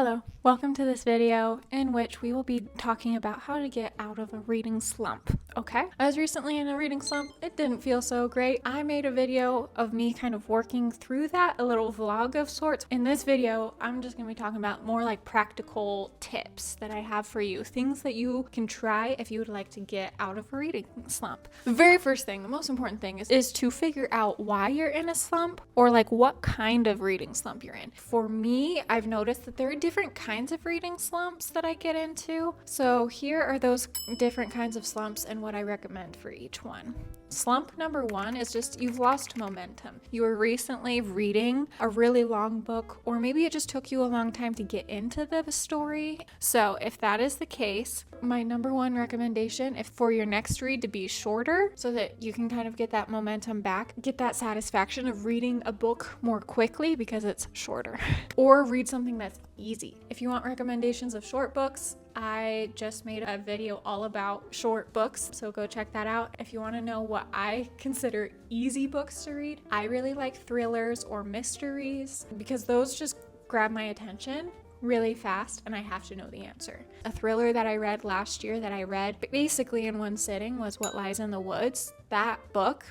Hello, welcome to this video in which we will be talking about how to get out of a reading slump, okay? I was recently in a reading slump. It didn't feel so great. I made a video of me kind of working through that, a little vlog of sorts. In this video, I'm just gonna be talking about more like practical tips that I have for you, things that you can try if you would like to get out of a reading slump. The very first thing, the most important thing is to figure out why you're in a slump or like what kind of reading slump you're in. For me, I've noticed that there are different kinds of reading slumps that I get into. So here are those different kinds of slumps and what I recommend for each one. Slump number one is just you've lost momentum. You were recently reading a really long book, or maybe it just took you a long time to get into the story. So if that is the case, my number one recommendation if for your next read to be shorter so that you can kind of get that momentum back, get that satisfaction of reading a book more quickly because it's shorter, or read something that's easy. If you want recommendations of short books, I just made a video all about short books, so go check that out. If you want to know what I consider easy books to read, I really like thrillers or mysteries because those just grab my attention really fast and I have to know the answer. A thriller that I read last year that I read basically in one sitting was What Lies in the Woods. That book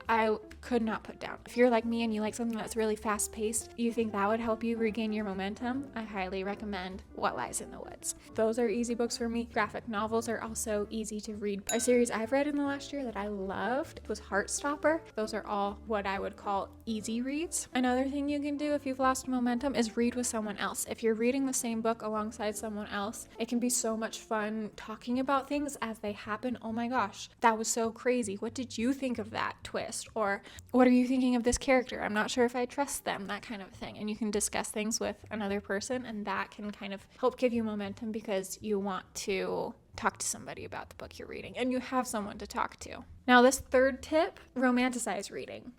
I could not put down. If you're like me and you like something that's really fast paced, you think that would help you regain your momentum, I highly recommend What Lies in the Woods. Those are easy books for me. Graphic novels are also easy to read. A series I've read in the last year that I loved was Heartstopper. Those are all what I would call easy reads. Another thing you can do if you've lost momentum is read with someone else. If you're reading the same book alongside someone else, it can be so much fun talking about things as they happen. Oh my gosh, that was so crazy. What did you think of that twist? Or what are you thinking of this character? I'm not sure if I trust them, that kind of thing. And you can discuss things with another person, and that can kind of help give you momentum because you want to talk to somebody about the book you're reading and you have someone to talk to. Now this third tip, romanticize reading.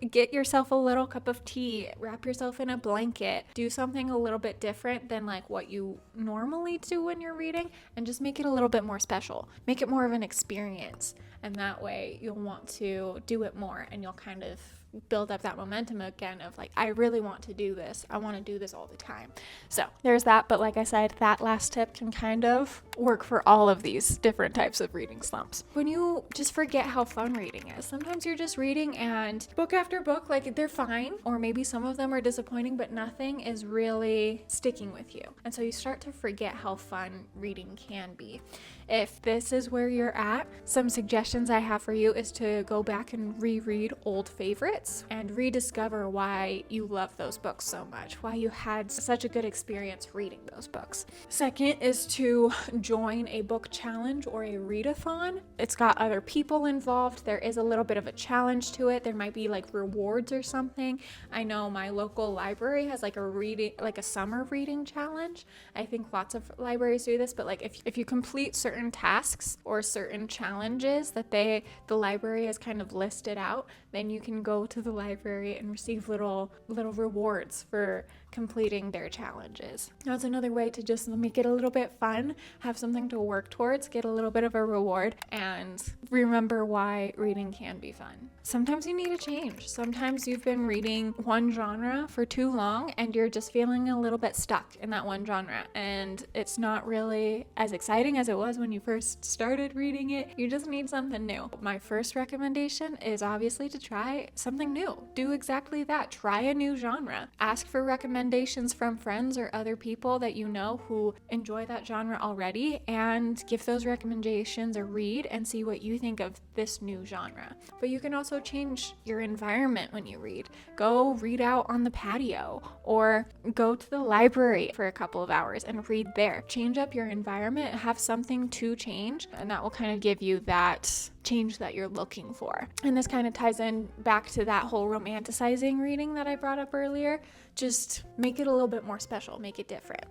Get yourself a little cup of tea, wrap yourself in a blanket, do something a little bit different than like what you normally do when you're reading, and just make it a little bit more special. Make it more of an experience, and that way you'll want to do it more and you'll kind of build up that momentum again of like, I really want to do this. I want to do this all the time. So there's that. But like I said, that last tip can kind of work for all of these different types of reading slumps. When you just forget how fun reading is, sometimes you're just reading and book after book, like they're fine, or maybe some of them are disappointing, but nothing is really sticking with you. And so you start to forget how fun reading can be. If this is where you're at, some suggestions I have for you is to go back and reread old favorites and rediscover why you love those books so much, why you had such a good experience reading those books. Second is to join a book challenge or a readathon. It's got other people involved. There is a little bit of a challenge to it. There might be like rewards or something. I know my local library has like a summer reading challenge. I think lots of libraries do this, but like if you complete certain tasks or certain challenges that the library has kind of listed out, then you can go to the library and receive little rewards for completing their challenges. That's another way to just make it a little bit fun, have something to work towards, get a little bit of a reward, and remember why reading can be fun. Sometimes you need a change. Sometimes you've been reading one genre for too long and you're just feeling a little bit stuck in that one genre and it's not really as exciting as it was when you first started reading it. You just need something new. My first recommendation is obviously to try something new. Do exactly that. Try a new genre. Ask for recommendations from friends or other people that you know who enjoy that genre already, and give those recommendations a read and see what you think of this new genre. But you can also change your environment when you read. Go read out on the patio or go to the library for a couple of hours and read there. Change up your environment, have something to change, and that will kind of give you that change that you're looking for. And this kind of ties in back to that whole romanticizing reading that I brought up earlier. Just make it a little bit more special, make it different.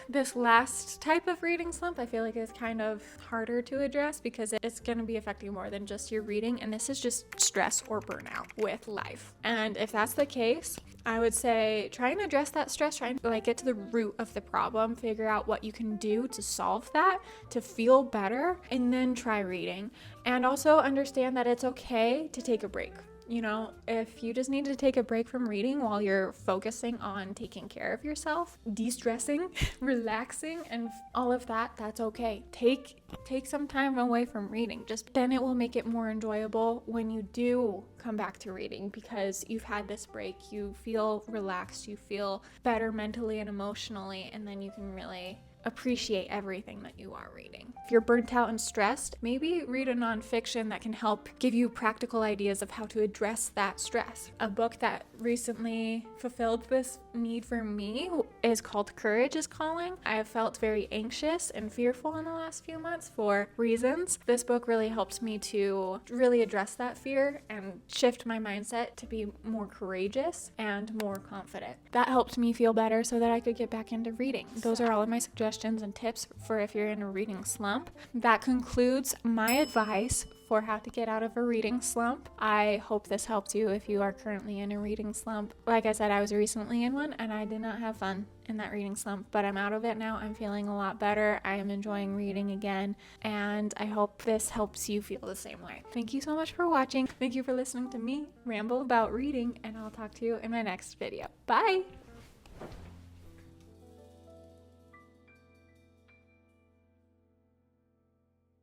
This last type of reading slump I feel like is kind of harder to address because it's going to be affecting more than just your reading, and this is just stress or burnout with life. And if that's the case, I would say try and address that stress, try and get to the root of the problem, figure out what you can do to solve that, to feel better, and then try reading. And also understand that it's okay to take a break. You know, if you just need to take a break from reading while you're focusing on taking care of yourself, de-stressing, relaxing, and all of that, that's okay. Take some time away from reading. Just then it will make it more enjoyable when you do come back to reading, because you've had this break. You feel relaxed, you feel better mentally and emotionally, and then you can really appreciate everything that you are reading. If you're burnt out and stressed, maybe read a nonfiction that can help give you practical ideas of how to address that stress. A book that recently fulfilled this need for me is called Courage is Calling. I have felt very anxious and fearful in the last few months for reasons. This book really helps me to really address that fear and shift my mindset to be more courageous and more confident. That helped me feel better so that I could get back into reading. Those are all of my suggestions and tips for if you're in a reading slump. That concludes my advice for how to get out of a reading slump. I hope this helps you if you are currently in a reading slump. Like I said, I was recently in one and I did not have fun in that reading slump, but I'm out of it now. I'm feeling a lot better. I am enjoying reading again, and I hope this helps you feel the same way. Thank you so much for watching. Thank you for listening to me ramble about reading, and I'll talk to you in my next video. Bye!